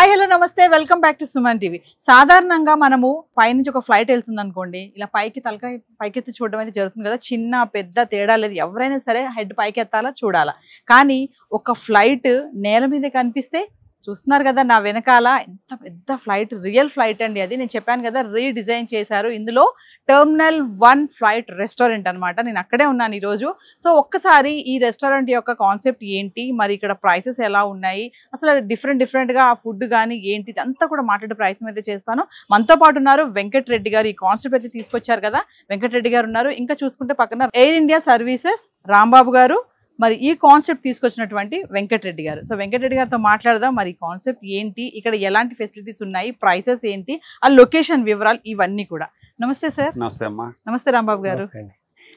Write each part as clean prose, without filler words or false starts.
Hi hello నమస్తే welcome back to Suman TV. సాధారణంగా మనము పైనుంచి ఒక ఫ్లైట్ వెళ్తుంది అనుకోండి, ఇలా తలకాయ పైకెత్తి చూడడం అయితే జరుగుతుంది కదా. చిన్న పెద్ద తేడా లేదు, ఎవరైనా సరే హెడ్ పైకెత్తాలా చూడాలా. కానీ ఒక ఫ్లైట్ నేల మీద కనిపిస్తే చూస్తున్నారు కదా నా వెనకాల, ఎంత పెద్ద ఫ్లైట్, రియల్ ఫ్లైట్ అండి అది. నేను చెప్పాను కదా రీడిజైన్ చేశారు. ఇందులో టెర్మినల్ 1 ఫ్లైట్ రెస్టారెంట్ అనమాట. నేను అక్కడే ఉన్నాను ఈరోజు. సో ఒక్కసారి ఈ రెస్టారెంట్ యొక్క కాన్సెప్ట్ ఏంటి, మరి ఇక్కడ ప్రైసెస్ ఎలా ఉన్నాయి, అసలు డిఫరెంట్గా ఆ ఫుడ్ కానీ ఏంటి అంతా కూడా మాట్లాడే ప్రయత్నం అయితే చేస్తాను. మనతో పాటు ఉన్నారు వెంకటరెడ్డి గారు. ఈ కాన్సెప్ట్ అయితే తీసుకొచ్చారు కదా, వెంకటరెడ్డి గారు ఉన్నారు. ఇంకా చూసుకుంటే పక్కన ఎయిర్ ఇండియా సర్వీసెస్ రాంబాబు గారు, మరి ఈ కాన్సెప్ట్ తీసుకొచ్చినటువంటి వెంకటరెడ్డి గారు. సో వెంకటరెడ్డి గారితో మాట్లాడదాం. మరి కాన్సెప్ట్ ఏంటి, ఇక్కడ ఎలాంటి ఫెసిలిటీస్ ఉన్నాయి, ప్రైసెస్ ఏంటి, ఆ లొకేషన్ వివరాలు ఇవన్నీ కూడా. నమస్తే సార్. నమస్తే అమ్మా. నమస్తే రాంబాబు గారు.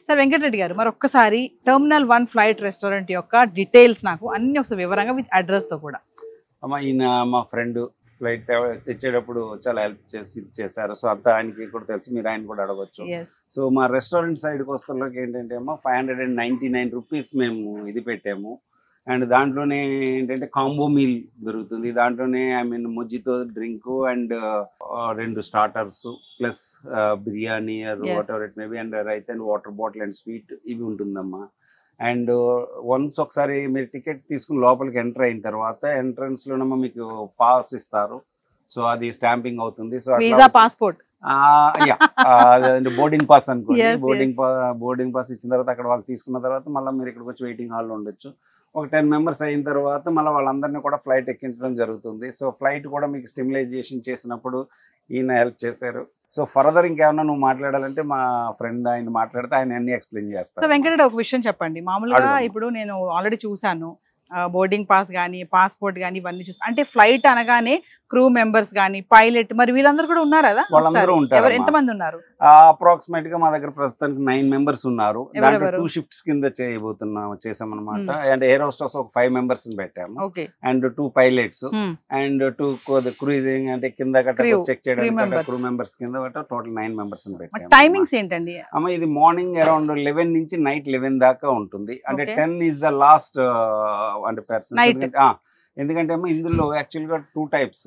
సార్ వెంకటరెడ్డి గారు, మరి ఒక్కసారి టెర్మినల్ 1 ఫ్లైట్ రెస్టారెంట్ యొక్క డీటెయిల్స్ నాకు అన్ని ఒకసారి వివరంగా విత్ అడ్రస్ తో కూడా. అమ్మా, ఈయన మా ఫ్రెండ్ ఫ్లైట్ తెచ్చేటప్పుడు చాలా హెల్ప్ చేశారు. సో అంతా ఆయనకి కూడా తెలుసు, మీరు ఆయన కూడా అడగచ్చు. సో మా రెస్టారెంట్ సైడ్కి వస్తున్నలోకి ఏంటంటే అమ్మా 599 రూపీస్ మేము ఇది పెట్టాము. అండ్ దాంట్లోనే ఏంటంటే కాంబో మీల్ దొరుకుతుంది. దాంట్లోనే mojito drink and 2 starters plus biryani whatever it maybe and right and water bottle and sweet ఇవి ఉంటుందమ్మా. అండ్ వన్స్ ఒకసారి మీరు టికెట్ తీసుకుని లోపలికి ఎంటర్ అయిన తర్వాత ఎంట్రన్స్ లోనేమో మీకు పాస్ ఇస్తారు. సో అది స్టాంపింగ్ అవుతుంది. సో పాస్పోర్ట్ బోర్డింగ్ పాస్ అనుకోండి. బోర్డింగ్ పాస్ ఇచ్చిన తర్వాత అక్కడ వాళ్ళు తీసుకున్న తర్వాత మళ్ళీ మీరు ఇక్కడికి వచ్చి వెయిటింగ్ హాల్లో ఉండొచ్చు. ఒక 10 మెంబర్స్ అయిన తర్వాత మళ్ళీ వాళ్ళందరినీ కూడా ఫ్లైట్ ఎక్కించడం జరుగుతుంది. సో ఫ్లైట్ కూడా మీకు స్టిమ్యులైజేషన్ చేసినప్పుడు ఈయన హెల్ప్ చేశారు. సో ఫర్దర్ ఇంకేమన్నా నువ్వు మాట్లాడాలంటే మా ఫ్రెండ్ ఆయన మాట్లాడితే ఆయన అన్ని ఎక్స్ప్లెయిన్ చేస్తారు. సో వెంకటరెడ్డి ఒక విషయం చెప్పండి. మామూలుగా ఇప్పుడు నేను ఆల్రెడీ చూసాను, బోర్డింగ్ పాస్ కానీ పాస్పోర్ట్ కానీ ఇవన్నీ చూసి, అంటే ఫ్లైట్ అనగానే క్రూ మెంబర్స్ కానీ పైలట్ మరి వీళ్ళందరూ కూడా ఉన్నారు కదా, వాళ్ళందరూ ఉంటారు. ఎంతమంది ఉన్నారు? అప్రాక్సిమేట్ గా మా దగ్గర ప్రస్తుతానికి 9 మెంబర్స్ ఉన్నారు. దాంట్లో 2 షిఫ్ట్స్ కింద చేసామన్నమాట. అండ్ ఎయిర్ హోస్టెస్ ఒక 5 మెంబర్స్ పెట్టాము. అండ్ 2 పైలట్స్ అండ్ 2 క్రూజింగ్ అంటే కింద చెక్ చేయడానికి క్రూ మెంబర్స్ కింద టోటల్ 9 మెంబర్స్ పెట్టాము. టైమింగ్స్ ఏంటండి అమ్మ? ఇది మార్నింగ్ అరౌండ్ 11 నుంచి నైట్ 11 దాకా ఉంటుంది. అంటే 10 ఈస్ ద లాస్ట్ అంటే పర్సన్. ఎందుకంటే ఇందులో యాక్చువల్ గా 2 టైప్స్.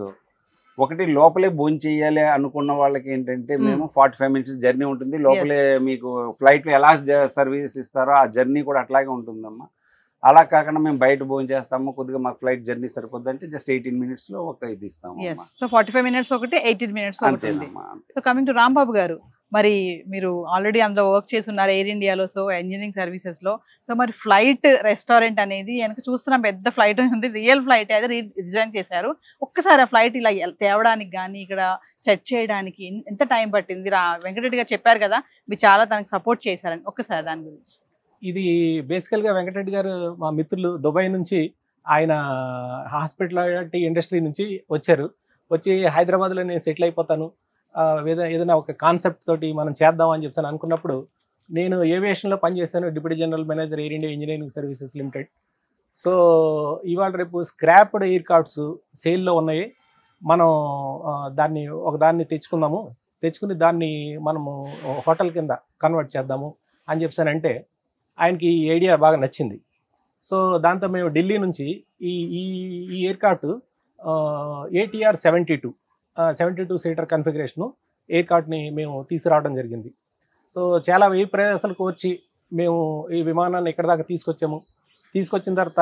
ఒకటి లోపలే భోజనం చేయాలి అనుకున్న వాళ్ళకి ఏంటంటే మేము 45 మినిట్స్ జర్నీ ఉంటుంది. లోపలే మీకు ఫ్లైట్ లో ఎలా సర్వీస్ ఇస్తారో ఆ జర్నీ కూడా అట్లాగే ఉంటుందమ్మా. అలా కాకుండా మేము బయట భోజనం చేస్తాము, కొద్దిగా మాకు ఫ్లైట్ జర్నీ సరిపోద్ది అంటే జస్ట్ 18 మినిట్స్ లో ఒక ఇది ఇస్తాము. సో 45 మినిట్స్ ఒకటి, 18 మినిట్స్ ఒకటి. సో కమింగ్ టు రాంబాబు గారు, మరి మీరు ఆల్రెడీ అందులో వర్క్ చేసి ఉన్నారు ఎయిర్ ఇండియాలో, సో ఇంజనీరింగ్ సర్వీసెస్ లో. సో మరి ఫ్లైట్ రెస్టారెంట్ అనేది వెనక చూస్తున్నాం, పెద్ద ఫ్లైట్ ఉంది, రియల్ ఫ్లైట్ అయితే రీడిజైన్ చేశారు. ఒక్కసారి ఆ ఫ్లైట్ ఇలా తేవడానికి కానీ ఇక్కడ సెట్ చేయడానికి ఎంత టైం పట్టింది? వెంకటరెడ్డి గారు చెప్పారు కదా మీరు చాలా తనకు సపోర్ట్ చేశారని, ఒక్కసారి దాని గురించి. ఇది బేసికల్గా వెంకటరెడ్డి గారు మా మిత్రులు దుబాయ్ నుంచి, ఆయన హాస్పిటాలిటీ ఇండస్ట్రీ నుంచి వచ్చి హైదరాబాద్లో నేను సెటిల్ అయిపోతాను, ఏదైనా ఒక కాన్సెప్ట్ తోటి మనం చేద్దాం అని చెప్పాను అనుకున్నప్పుడు, నేను ఏవియేషన్లో పనిచేశాను, deputy general manager air India engineering services limited. So ఇవాళ రేపు స్క్రాప్డ్ ఎయిర్ కార్డ్స్ సేల్లో ఉన్నాయి. మనం దాన్ని తెచ్చుకుని దాన్ని మనము హోటల్ కింద కన్వర్ట్ చేద్దాము అని చెప్పానంటే ఆయనకి ఈ ఐడియా బాగా నచ్చింది. సో దాంతో మేము ఢిల్లీ నుంచి ఈ aircraft ATR 72 seater configuration ఎయిర్ కార్ట్ని మేము తీసుకురావడం జరిగింది. సో చాలా వెయ్యి ప్రయాసాలకు వచ్చి మేము ఈ విమానాన్ని ఇక్కడ దాకా తీసుకొచ్చిన తర్వాత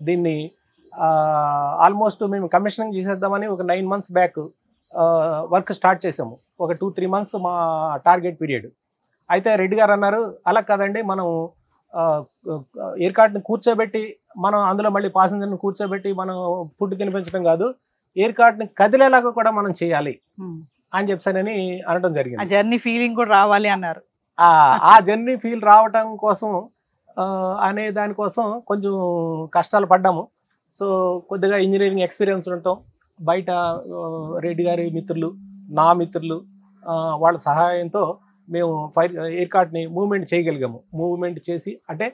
దీన్ని ఆల్మోస్ట్ మేము కమిషనింగ్ చేసేద్దామని ఒక 9 మంత్స్ బ్యాక్ వర్క్ స్టార్ట్ చేసాము. ఒక 2-3 మంత్స్ మా టార్గెట్ పీరియడ్. అయితే రెడ్డి గారు అన్నారు, అలా కాదండి, మనం ఎయిర్ కార్ట్ని కూర్చోబెట్టి మనం అందులో మళ్ళీ పాసింజర్ని కూర్చోబెట్టి మనం ఫుడ్ తినిపించడం కాదు, ఎయిర్ కార్ట్ని కదిలేలాగా కూడా మనం చేయాలి అని చెప్పానని అనడం జరిగింది. జర్నీ ఫీలింగ్ కూడా రావాలి అన్నారు. ఆ జర్నీ ఫీల్ రావటం కోసం అనే దానికోసం కొంచెం కష్టాలు పడ్డాము. సో కొద్దిగా ఇంజనీరింగ్ ఎక్స్పీరియన్స్ ఉండటం, బయట రెడ్డి గారి మిత్రులు, నా మిత్రులు వాళ్ళ సహాయంతో మేము ఎయిర్ కార్ట్ని మూవ్మెంట్ చేయగలిగాము. మూవ్మెంట్ చేసి అంటే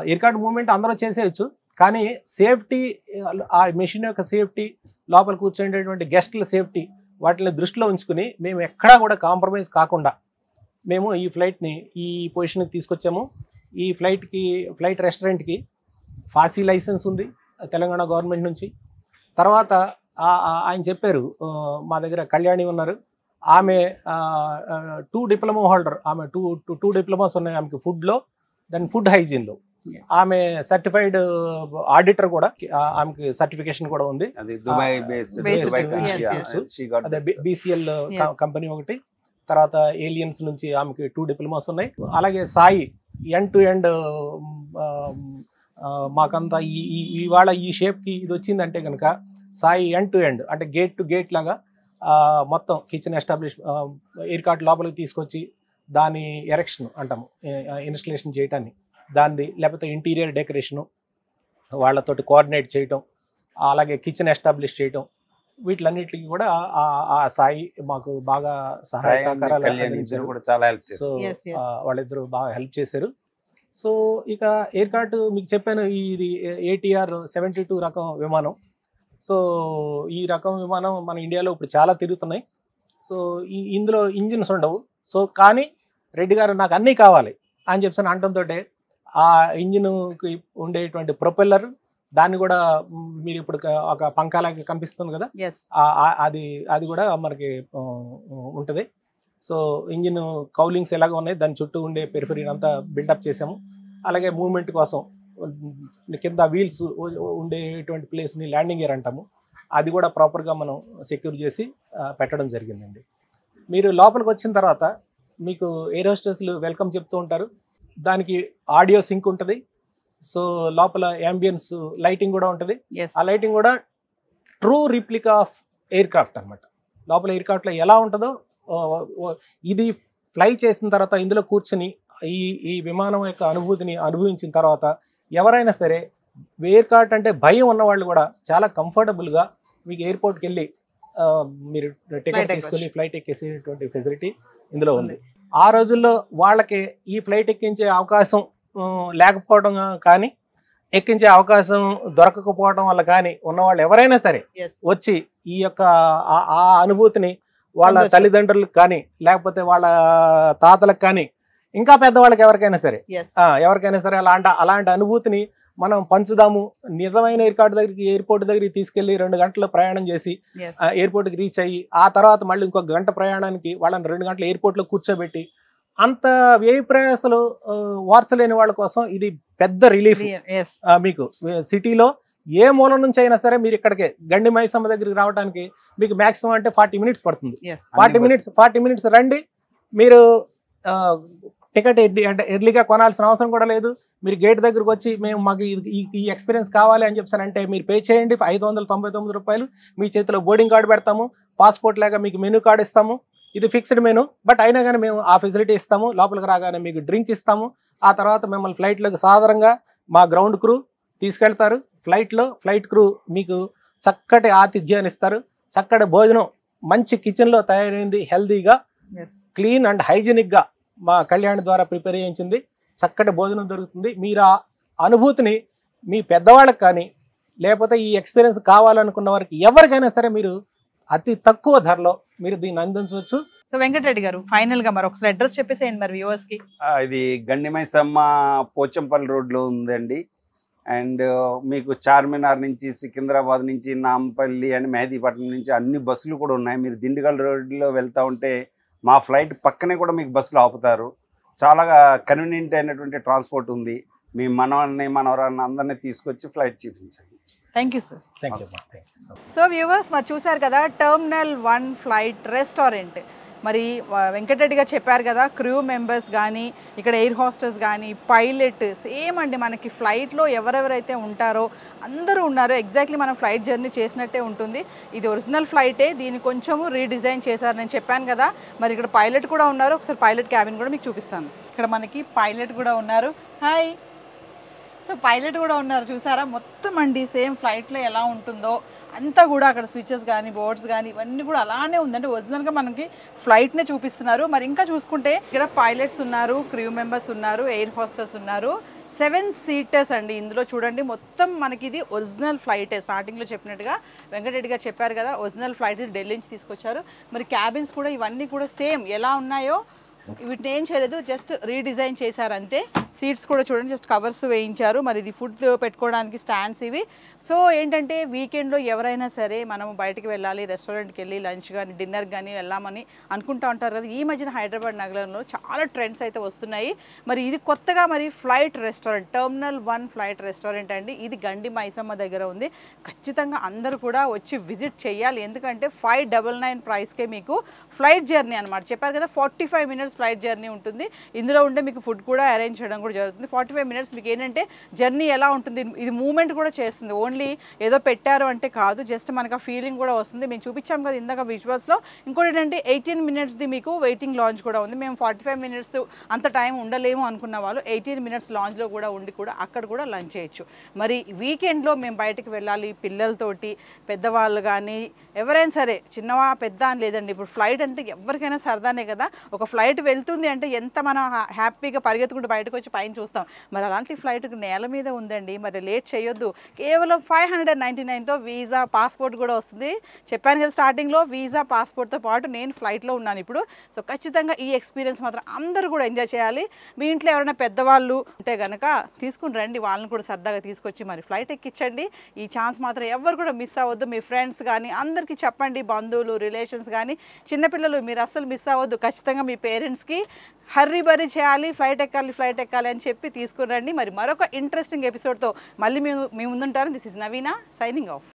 ఎయిర్ కార్ట్ మూవ్మెంట్ అందరూ చేసేయచ్చు, కానీ సేఫ్టీ, ఆ మెషిన్ యొక్క సేఫ్టీ, లోపల కూర్చునేటటువంటి గెస్ట్ల సేఫ్టీ, వాటిని దృష్టిలో ఉంచుకుని మేము ఎక్కడా కూడా కాంప్రమైజ్ కాకుండా మేము ఈ ఫ్లైట్ని ఈ పొజిషన్కి తీసుకొచ్చాము. ఈ ఫ్లైట్ రెస్టారెంట్కి ఫాసీ లైసెన్స్ ఉంది తెలంగాణ గవర్నమెంట్ నుంచి. తర్వాత ఆయన చెప్పారు, మా దగ్గర కళ్యాణి ఉన్నారు, ఆమె 2 డిప్లొమా హోల్డర్, ఆమె టూ డిప్లొమాస్ ఉన్నాయి ఆమెకి ఫుడ్లో, దాని ఫుడ్ హైజీన్లో. ఆమె సర్టిఫైడ్ ఆడిటర్ కూడా, ఆమెకి సర్టిఫికేషన్ కూడా ఉంది. అది దుబాయ్ అదే BCL కంపెనీ ఒకటి. తర్వాత ఏలియన్స్ నుంచి ఆమెకి 2 డిప్లొమాస్ ఉన్నాయి. అలాగే సాయి ఎండ్ టు ఎండ్ మాకంతా ఇవాళ ఈ షేప్కి ఇది వచ్చిందంటే కనుక సాయి ఎండ్ టు ఎండ్ అంటే గేట్ టు గేట్ లాగా మొత్తం కిచెన్ ఎస్టాబ్లిష్ ఎయిర్ కార్ట్ లోపలికి తీసుకొచ్చి దాని ఎరెక్షన్ అంటాము, ఇన్స్టలేషన్ చేయటాన్ని, దాన్ని లేకపోతే ఇంటీరియర్ డెకరేషను వాళ్ళతోటి కోఆర్డినేట్ చేయటం, అలాగే కిచెన్ ఎస్టాబ్లిష్ చేయటం, వీటిలన్నిటికి కూడా ఆ సాయి మాకు బాగా సహాయ సహకారాలు కూడా చాలా హెల్ప్ చేశారు. సో వాళ్ళిద్దరూ బాగా హెల్ప్ చేశారు. సో ఇక ఎయిర్ కార్ట్ మీకు చెప్పాను, ఇది ATR 72 రకం విమానం. సో ఈ రకం విమానం మన ఇండియాలో ఇప్పుడు చాలా తిరుగుతున్నాయి. సో ఇందులో ఇంజిన్స్ ఉండవు. సో కానీ రెడ్డి గారు నాకు అన్నీ కావాలి అని చెప్పి అనడంతో ఆ ఇంజిన్కి ఉండేటువంటి ప్రొపెల్లర్, దాన్ని కూడా మీరు ఇప్పుడు ఒక పంకాలాగా కనిపిస్తుంది కదా, అది కూడా మనకి ఉంటుంది. సో ఇంజిన్ కౌలింగ్స్ ఎలాగ ఉన్నాయి, దాని చుట్టూ ఉండే పెరిఫెరీని అంతా బిల్డప్ చేసాము. అలాగే మూవ్మెంట్ కోసం కింద వీల్స్ ఉండేటువంటి ప్లేస్ని ల్యాండింగ్ గేర్ అంటాము, అది కూడా ప్రాపర్గా మనం సెక్యూర్ చేసి పెట్టడం జరిగిందండి. మీరు లోపలికి వచ్చిన తర్వాత మీకు ఎయిర్ హోస్టెస్లు వెల్కమ్ చెప్తూ ఉంటారు. దానికి ఆడియో సింక్ ఉంటుంది. సో లోపల యాంబియన్స్ లైటింగ్ కూడా ఉంటుంది. ఆ లైటింగ్ కూడా true replica of air craft అనమాట. లోపల ఎయిర్ క్రాఫ్ట్లో ఎలా ఉంటుందో ఇది ఫ్లై చేసిన తర్వాత ఇందులో కూర్చుని ఈ విమానం యొక్క అనుభూతిని అనుభవించిన తర్వాత ఎవరైనా సరే ఎయిర్ కార్ట్ అంటే భయం ఉన్నవాళ్ళు కూడా చాలా కంఫర్టబుల్గా మీకు ఎయిర్పోర్ట్కి వెళ్ళి మీరు టికెట్ తీసుకుని ఫ్లైట్ ఎక్కేసేటువంటి ఫెసిలిటీ ఇందులో ఉంది. ఆ రోజుల్లో వాళ్ళకి ఈ ఫ్లైట్ ఎక్కించే అవకాశం లేకపోవడం కానీ, ఎక్కించే అవకాశం దొరకకపోవడం వల్ల కానీ ఉన్నవాళ్ళు ఎవరైనా సరే వచ్చి ఈ యొక్క ఆ అనుభూతిని వాళ్ళ తల్లిదండ్రులకు కానీ, లేకపోతే వాళ్ళ తాతలకు కానీ, ఇంకా పెద్దవాళ్ళకి ఎవరికైనా సరే అలాంటి అనుభూతిని మనం పంచుదాము. నిజమైన ఎయిర్పోర్ట్ దగ్గరికి తీసుకెళ్లి 2 గంటలు ప్రయాణం చేసి ఎయిర్పోర్ట్కి రీచ్ అయ్యి ఆ తర్వాత మళ్ళీ ఇంకొక గంట ప్రయాణానికి వాళ్ళని 2 గంటలు ఎయిర్పోర్ట్లో కూర్చోబెట్టి అంత వ్యయ ప్రయాసాలు వార్చలేని వాళ్ళ కోసం ఇది పెద్ద రిలీఫ్. మీకు సిటీలో ఏ మూలం నుంచి అయినా సరే మీరు ఇక్కడికి గండి మైసమ్మ దగ్గరికి రావడానికి మీకు మాక్సిమం అంటే 40 మినిట్స్ పడుతుంది. 40 మినిట్స్ రండి. మీరు టికెట్ అంటే ఎర్లీగా కొనాల్సిన అవసరం కూడా లేదు. మీరు గేట్ దగ్గరకు వచ్చి మేము మాకు ఈ ఎక్స్పీరియన్స్ కావాలి అని చెప్పానంటే మీరు పే చేయండి 599 రూపాయలు. మీ చేతిలో బోర్డింగ్ కార్డు పెడతాము, పాస్పోర్ట్ లాగా మీకు మెనూ కార్డు ఇస్తాము. ఇది ఫిక్స్డ్ మెనూ, బట్ అయినా కానీ మేము ఆ ఫెసిలిటీ ఇస్తాము. లోపలికి రాగానే మీకు డ్రింక్ ఇస్తాము. ఆ తర్వాత మిమ్మల్ని ఫ్లైట్లోకి సాధారణంగా మా గ్రౌండ్ క్రూ తీసుకెళ్తారు. ఫ్లైట్ క్రూ మీకు చక్కటి ఆతిథ్యాన్ని ఇస్తారు. చక్కటి భోజనం మంచి కిచెన్లో తయారైంది, హెల్దీగా, క్లీన్ అండ్ హైజీనిక్గా మా కళ్యాణ్ ద్వారా ప్రిపేర్ చేయించింది. చక్కటి భోజనం దొరుకుతుంది. మీరు ఆ అనుభూతిని మీ పెద్దవాళ్ళకి కానీ, లేకపోతే ఈ ఎక్స్పీరియన్స్ కావాలనుకున్న వారికి ఎవరికైనా సరే మీరు అతి తక్కువ ధరలో మీరు దీన్ని అందించవచ్చు. సో వెంకటరెడ్డి గారు ఫైనల్ గా మరి ఒకసారి అడ్రస్ చెప్పేసేయండి మరి వ్యూవర్స్ కి. ఇది గండి మైసమ్మ పోచంపల్లి రోడ్లో ఉందండి. అండ్ మీకు చార్మినార్ నుంచి, సికింద్రాబాద్ నుంచి, నాంపల్లి అండ్ మెహదీపట్నం నుంచి అన్ని బస్సులు కూడా ఉన్నాయి. మీరు దిండిగల్ రోడ్లో వెళ్తూ ఉంటే మా ఫ్లైట్ పక్కనే కూడా మీకు బస్సులు ఆపుతారు. చాలా కన్వీనియంట్ అయినటువంటి ట్రాన్స్పోర్ట్ ఉంది. మీ మనవరాన్ని అందరినీ తీసుకొచ్చి ఫ్లైట్ చూపించండి. Thank you sir. So viewers మరి చూసారు కదా టెర్మినల్ 1 ఫ్లైట్ రెస్టారెంట్. మరి వెంకటరెడ్డి గారు చెప్పారు కదా, క్రూ మెంబర్స్ కానీ, ఇక్కడ ఎయిర్ హోస్టెస్ కానీ, పైలట్ సేమ్ అండి. మనకి ఫ్లైట్లో ఎవరెవరైతే ఉంటారో అందరూ ఉన్నారు. ఎగ్జాక్ట్లీ మనం ఫ్లైట్ జర్నీ చేసినట్టే ఉంటుంది. ఇది ఒరిజినల్ ఫ్లైటే, దీన్ని కొంచెము రీడిజైన్ చేశారు. నేను చెప్పాను కదా, మరి ఇక్కడ పైలట్ కూడా ఉన్నారు. ఒకసారి పైలట్ క్యాబిన్ కూడా మీకు చూపిస్తాను. ఇక్కడ మనకి పైలట్ కూడా ఉన్నారు. హాయ్. సో పైలట్ కూడా ఉన్నారు, చూసారా? మొత్తం అండి సేమ్ ఫ్లైట్లో ఎలా ఉంటుందో అంతా కూడా అక్కడ స్విచెస్ కానీ, బోర్డ్స్ కానీ ఇవన్నీ కూడా అలానే ఉందండి. ఒరిజినల్గా మనకి ఫ్లైట్నే చూపిస్తున్నారు. మరి ఇంకా చూసుకుంటే ఇక్కడ పైలట్స్ ఉన్నారు, క్రూ మెంబర్స్ ఉన్నారు, ఎయిర్ హోస్టెస్ ఉన్నారు. 7 సీటర్స్ అండి ఇందులో. చూడండి మొత్తం మనకి ఇది ఒరిజినల్ ఫ్లైటే. స్టార్టింగ్లో చెప్పినట్టుగా వెంకటరెడ్డి గారు చెప్పారు కదా, ఒరిజినల్ ఫ్లైట్ ఢిల్లీ నుంచి తీసుకొచ్చారు. మరి క్యాబిన్స్ కూడా ఇవన్నీ కూడా సేమ్ ఎలా ఉన్నాయో వీటిని ఏం చేయలేదు, జస్ట్ రీడిజైన్ చేశారు అంతే. సీట్స్ కూడా చూడండి జస్ట్ కవర్స్ వేయించారు. మరి ఇది ఫుడ్ పెట్టుకోవడానికి స్టాండ్స్ ఇవి. సో ఏంటంటే వీకెండ్లో ఎవరైనా సరే మనం బయటికి వెళ్ళాలి, రెస్టారెంట్కి వెళ్ళి లంచ్ కానీ డిన్నర్ కానీ వెళ్ళామని అనుకుంటూ ఉంటారు కదా. ఈ మధ్యన హైదరాబాద్ నగరంలో చాలా ట్రెండ్స్ అయితే వస్తున్నాయి. మరి ఇది కొత్తగా మరి flight restaurant, terminal 1 flight restaurant అండి. ఇది గండి మైసమ్మ దగ్గర ఉంది. ఖచ్చితంగా అందరూ కూడా వచ్చి విజిట్ చేయాలి. ఎందుకంటే 599 ప్రైస్కే మీకు ఫ్లైట్ జర్నీ అనమాట. చెప్పారు కదా 45 మినిట్స్ ఫ్లైట్ జర్నీ ఉంటుంది. ఇందులో ఉండే మీకు ఫుడ్ కూడా అరేంజ్ చేయడం కూడా జరుగుతుంది. 45 మినిట్స్ మీకు ఏంటంటే జర్నీ ఎలా ఉంటుంది, ఇది మూమెంట్ కూడా చేస్తుంది. ఓన్లీ ఏదో పెట్టారు అంటే కాదు, జస్ట్ మనకు ఆ ఫీలింగ్ కూడా వస్తుంది. మేము చూపించాం కదా ఇందాక విజువల్స్లో. ఇంకోటి ఏంటంటే 18 మినిట్స్ది మీకు వెయిటింగ్ లాంచ్ కూడా ఉంది. మేము 45 మినిట్స్ అంత టైం ఉండలేము అనుకున్న వాళ్ళు 18 మినిట్స్ లాంజ్లో కూడా ఉండి కూడా అక్కడ కూడా లంచ్ చేయొచ్చు. మరి వీకెండ్లో మేము బయటకు వెళ్ళాలి పిల్లలతోటి, పెద్దవాళ్ళు కానీ ఎవరైనా సరే, చిన్నవా పెద్ద అని లేదండి. ఇప్పుడు ఫ్లైట్ అంటే ఎవరికైనా సరదానే కదా. ఒక ఫ్లైట్ వెళ్తుంది అంటే ఎంత మనం హ్యాపీగా పరిగెత్తుకుంటూ బయటకు వచ్చి పైన చూస్తాం. మరి అలాంటి ఫ్లైట్ నేల మీద ఉందండి. మరి లేట్ చేయొద్దు. కేవలం 599తో వీసా పాస్పోర్ట్ కూడా వస్తుంది. చెప్పాను కదా స్టార్టింగ్లో, వీసా పాస్పోర్ట్తో పాటు నేను ఫ్లైట్లో ఉన్నాను ఇప్పుడు. సో ఖచ్చితంగా ఈ ఎక్స్పీరియన్స్ మాత్రం అందరూ కూడా ఎంజాయ్ చేయాలి. మీ ఇంట్లో ఎవరైనా పెద్దవాళ్ళు ఉంటే కనుక తీసుకుని రండి, వాళ్ళని కూడా సరదాగా తీసుకొచ్చి మరి ఫ్లైట్ ఎక్కించండి. ఈ ఛాన్స్ మాత్రం ఎవరు కూడా మిస్ అవ్వద్దు. మీ ఫ్రెండ్స్ కానీ అందరికీ చెప్పండి, బంధువులు రిలేషన్స్ కానీ చిన్నపిల్లలు మీరు అస్సలు మిస్ అవ్వద్దు. ఖచ్చితంగా మీ పేరెంట్స్కి హర్రీ బరీ చేయాలి, ఫ్లైట్ ఎక్కాలి అని చెప్పి తీసుకుని రండి. మరి మరొక ఇంట్రెస్టింగ్ ఎపిసోడ్తో మళ్ళీ మీ ముందుంటారు. This is Naveena signing of.